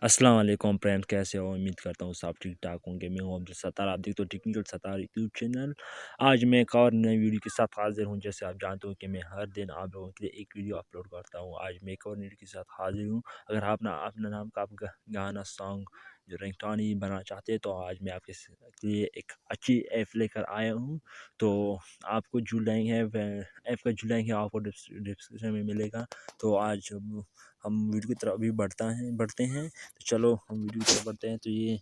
अस्सलाम वालेकुम फ्रेंड्स, कैसे हो? उम्मीद करता हूँ सब ठीक ठाक होंगे। मैं हूँ अब्दुल सत्तार, आप देखते हो टेक्निकल सत्तार यूट्यूब चैनल। आज मैं एक और नई वीडियो के साथ हाजिर हूँ। जैसे आप जानते हो कि मैं हर दिन आप लोगों के लिए एक वीडियो अपलोड करता हूँ। आज मैं एक और वीडियो के साथ हाजिर हूँ। अगर आप ना अपना नाम का आप गाना सॉन्ग जो रिंगटोन ही बनाना चाहते हैं तो आज मैं आपके लिए एक अच्छी ऐप लेकर आया हूँ। तो आपको जो लिंक है ऐप का जो लिंक है आपको डिस्क्रिप्शन में मिलेगा। तो आज हम वीडियो की तरफ अभी बढ़ते हैं। तो चलो हम वीडियो की तरफ बढ़ते हैं। तो ये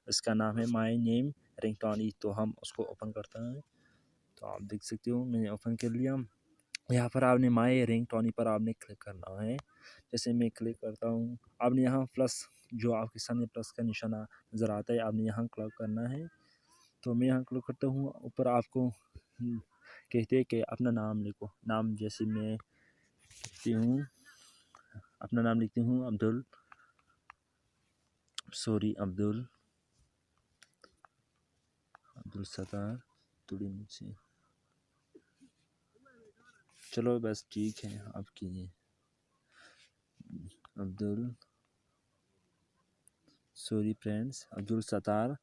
इसका नाम है माय नेम रिंगटोन। तो हम उसको ओपन करते हैं। तो आप देख सकते हो मैंने ओपन कर लिया। यहाँ पर आपने माय रिंगटोन पर आपने क्लिक करना है। जैसे मैं क्लिक करता हूँ, आपने यहाँ प्लस जो आपके सामने प्लस का निशाना नज़र आता है, आपने यहाँ क्लिक करना है। तो मैं यहाँ क्लिक करता हूँ। ऊपर आपको कहते हैं कि अपना नाम लिखो। नाम जैसे मैं लिखती हूँ, अपना नाम लिखती हूँ अब्दुल सत्तार। थोड़ी मुझसे चलो बस ठीक है आपकी अब्दुल फ्रेंड्स अब्दुल सत्तार।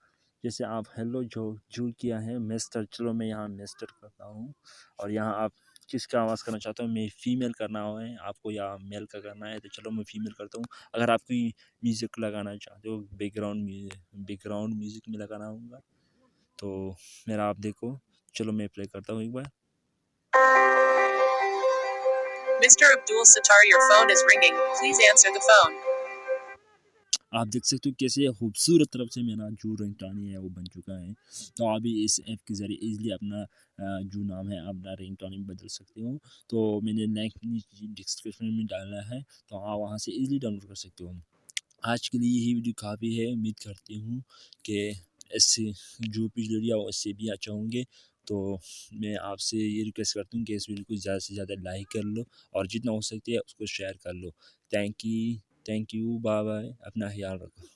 जैसे आप हेलो जो किया है मिस्टर, चलो मैं यहाँ मिस्टर करता हूँ। और यहाँ आप किसका आवाज़ करना चाहते हो? मैं फ़ीमेल करना है आपको या मेल का करना है? तो चलो मैं फ़ीमेल करता हूँ। अगर आप कोई म्यूज़िक लगाना चाहते हो बैकग्राउंड म्यूज़िक में लगाना होगा तो मेरा आप देखो। चलो मैं प्ले करता हूँ एक बार। Mr. Abdul Sattar, your phone is ringing. Please answer the phone. आप देख सकते हो कैसे खूबसूरत तरफ से मेरा जो रिंगटोन है वो बन चुका है। तो आप भी इस ऐप के ज़रिए इजीली अपना जो नाम है अपना रिंगटोन में बदल सकते हो। तो मैंने लिंक नीचे डिस्क्रिप्शन में डाला है, तो आप वहाँ से इजीली डाउनलोड कर सकते हो। आज के लिए यही वीडियो काफ़ी है। उम्मीद करती हूँ कि इससे जो पिछले वीडियो उससे भी अच्छा होंगे। तो मैं आपसे ये रिक्वेस्ट करता हूँ कि इस वीडियो को ज़्यादा से ज़्यादा लाइक कर लो और जितना हो सकता है उसको शेयर कर लो। थैंक यू, बाय बाय, अपना ख्याल रखो।